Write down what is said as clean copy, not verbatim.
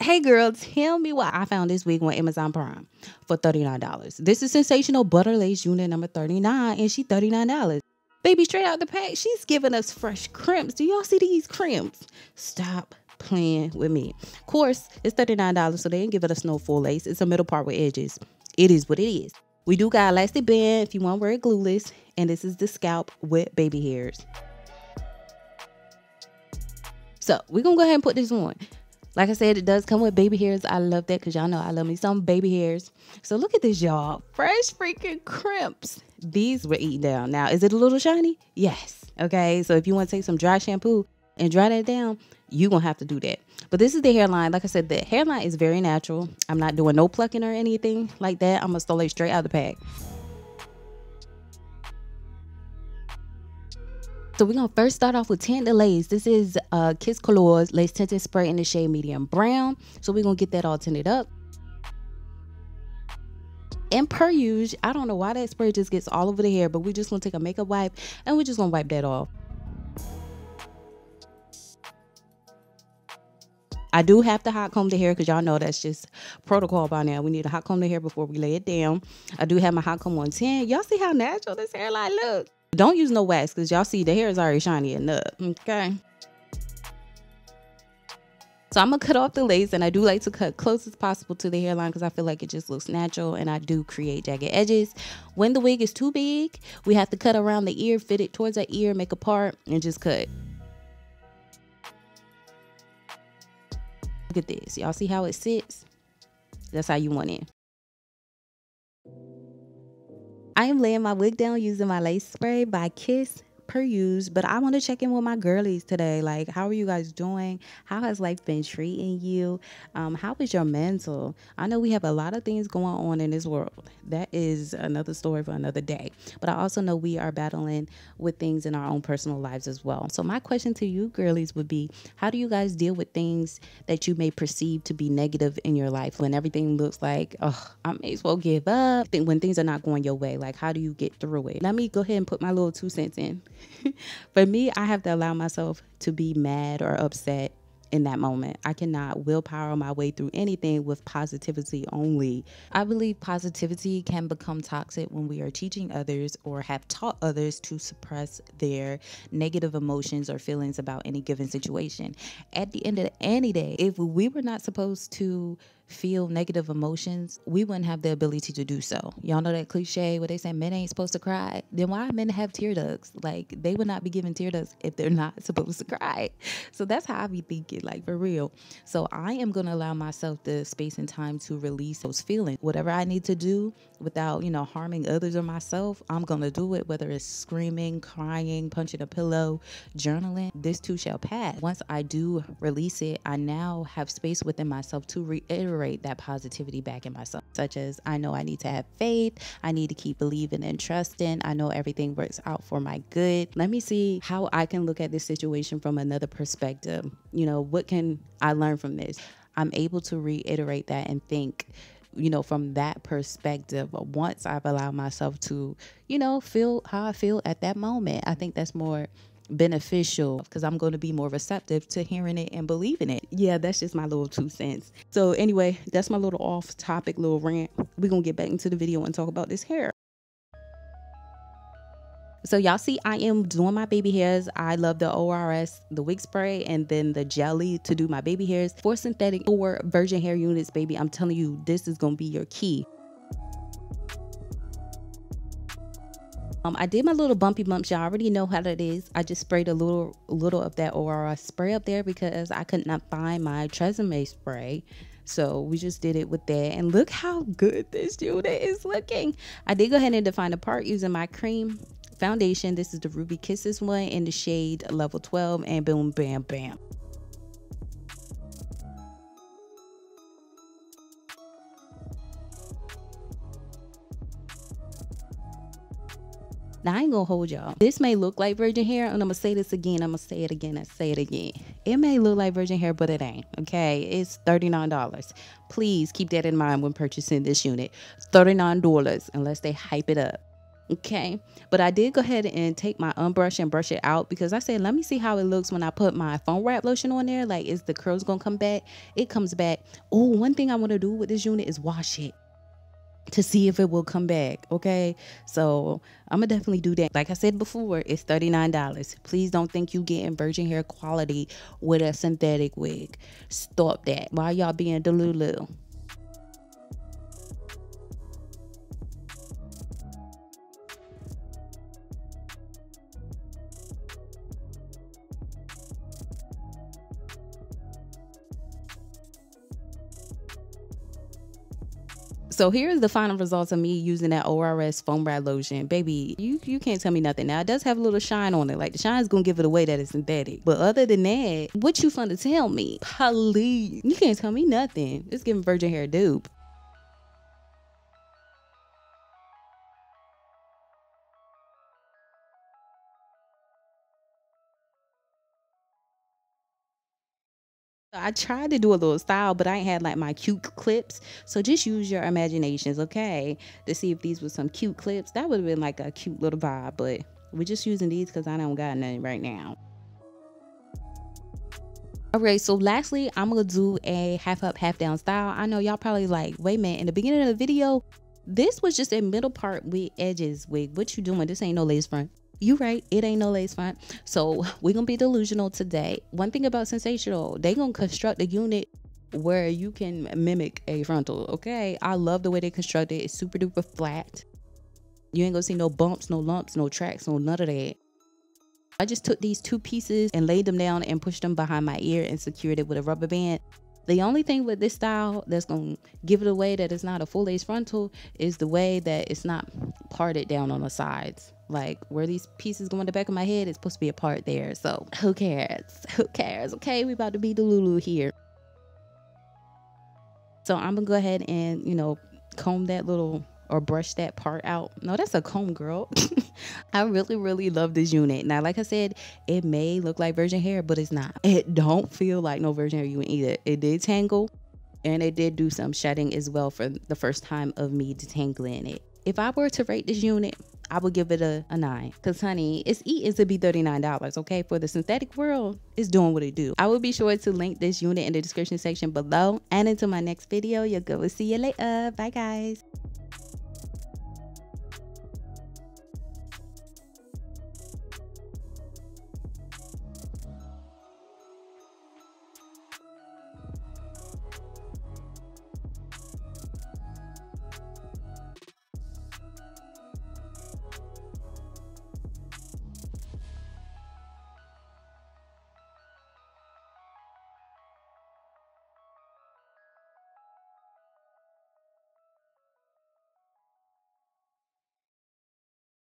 Hey girl, tell me why I found this wig on Amazon Prime for $39. This is Sensational Butter Lace unit number 39 and she $39. Baby, straight out the pack, she's giving us fresh crimps. Do y'all see these crimps? Stop playing with me. Of course, it's $39, so they ain't giving us no full lace. It's a middle part with edges. It is what it is. We do got elastic band if you want to wear it glueless, and this is the scalp with baby hairs. So we're gonna go ahead and put this on. Like I said, it does come with baby hairs. I love that because y'all know I love me some baby hairs. So look at this, y'all. Fresh freaking crimps. These were eaten down. Now, is it a little shiny? Yes. Okay, so if you want to take some dry shampoo and dry that down, you're going to have to do that. But this is the hairline. Like I said, the hairline is very natural. I'm not doing no plucking or anything like that. I'm going to stole it straight out of the pack. So we're going to first start off with Tint the Lace. This is 𝐥𝐢𝐧𝐤𝐬 Lace Tinting Spray in the shade medium brown. So we're going to get that all tinted up. And per usual, I don't know why that spray just gets all over the hair, but we're just going to take a makeup wipe and we're just going to wipe that off. I do have to hot comb the hair because y'all know that's just protocol by now. We need to hot comb the hair before we lay it down. I do have my hot comb on 10. Y'all see how natural this hairline looks? Don't use no wax because y'all see the hair is already shiny enough. Okay. So I'm going to cut off the lace, and I do like to cut close as possible to the hairline because I feel like it just looks natural, and I do create jagged edges. When the wig is too big, we have to cut around the ear, fit it towards the ear, make a part, and just cut. Look at this. Y'all see how it sits? That's how you want it. I am laying my wig down using my lace spray by Kiss per use, but I want to check in with my girlies today. Like, how are you guys doing? How has life been treating you? How is your mental? I know we have a lot of things going on in this world. That is another story for another day. But I also know we are battling with things in our own personal lives as well. So my question to you girlies would be, how do you guys deal with things that you may perceive to be negative in your life when everything looks like, oh, I may as well give up? When things are not going your way, like, how do you get through it? Let me go ahead and put my little 2 cents in. For me, I have to allow myself to be mad or upset in that moment. I cannot willpower my way through anything with positivity only. I believe positivity can become toxic when we are teaching others or have taught others to suppress their negative emotions or feelings about any given situation. At the end of any day, if we were not supposed to feel negative emotions, we wouldn't have the ability to do so. Y'all know that cliche where they say men ain't supposed to cry? Then why men have tear ducts? Like, they would not be given tear ducts if they're not supposed to cry. So that's how I be thinking, like, for real. So I am going to allow myself the space and time to release those feelings. Whatever I need to do without, harming others or myself, I'm going to do it, whether it's screaming, crying, punching a pillow, journaling. This too shall pass. Once I do release it, I now have space within myself to reiterate that positivity back in myself, such as I know I need to have faith, I need to keep believing and trusting, I know everything works out for my good. Let me see how I can look at this situation from another perspective. What can I learn from this? I'm able to reiterate that and think from that perspective once I've allowed myself to feel how I feel at that moment. I think that's more beneficial because I'm going to be more receptive to hearing it and believing it. Yeah, that's just my little 2 cents. So anyway, that's my little off topic little rant. We're gonna get back into the video and talk about this hair. So y'all see I am doing my baby hairs. I love the ORS, the wig spray, and then the jelly to do my baby hairs. For synthetic or virgin hair units, baby, I'm telling you, this is gonna be your key. I did my little bumpy bumps. Y'all already know how that is. I just sprayed a little of that ORS spray up there because I could not find my Tresemme spray. So we just did it with that. And look how good this unit is looking. I did go ahead and define the part using my cream foundation. This is the Ruby Kisses one in the shade level 12, and boom, bam, bam. Now, I ain't gonna hold y'all. This may look like virgin hair, and I'm gonna say this again. I'm gonna say it again and say it again. It may look like virgin hair, but it ain't, okay? It's $39. Please keep that in mind when purchasing this unit. $39 unless they hype it up. Okay, but I did go ahead and take my unbrush and brush it out because I said, let me see how it looks when I put my foam wrap lotion on there. Like, is the curls gonna come back? It comes back. Oh, one thing I want to do with this unit is wash it to see if it will come back. Okay, so I'm gonna definitely do that. Like I said before, it's $39. Please don't think you getting virgin hair quality with a synthetic wig. Stop that. Why y'all being delulu? So here's the final results of me using that ORS foam wrap lotion. Baby, you can't tell me nothing. Now, it does have a little shine on it. Like, the shine's gonna give it away that it's synthetic. But other than that, what you fun to tell me? Please. You can't tell me nothing. It's giving virgin hair dupe. I tried to do a little style, but I ain't had like my cute clips. So just use your imaginations, okay? To see if these were some cute clips. That would have been like a cute little vibe, but we're just using these because I don't got none right now. Alright, so lastly, I'm gonna do a half up, half down style. I know y'all probably like, wait a minute, in the beginning of the video, this was just a middle part with edges wig. What you doing? This ain't no lace front. You right, it ain't no lace front. So we're gonna be delusional today. One thing about Sensational, they gonna construct a unit where you can mimic a frontal. Okay, I love the way they construct it. It's super duper flat. You ain't gonna see no bumps, no lumps, no tracks, no none of that. I just took these two pieces and laid them down and pushed them behind my ear and secured it with a rubber band. The only thing with this style that's gonna give it away that it's not a full lace frontal is the way that it's not parted down on the sides. Like, where these pieces go in the back of my head, it's supposed to be a part there. So who cares? Who cares? Okay, we about to be the Lulu here. So I'm gonna go ahead and, you know, comb that little, or brush that part out. No, that's a comb, girl. I really love this unit. Now, like I said, it may look like virgin hair, but it's not. It don't feel like no virgin hair unit either. It did tangle, and it did do some shedding as well for the first time of me detangling it. If I were to rate this unit, I would give it a 9. Because, honey, it's eating to be $39, okay? For the synthetic world, it's doing what it do. I will be sure to link this unit in the description section below. And until my next video, you'll go. See you later. Bye, guys.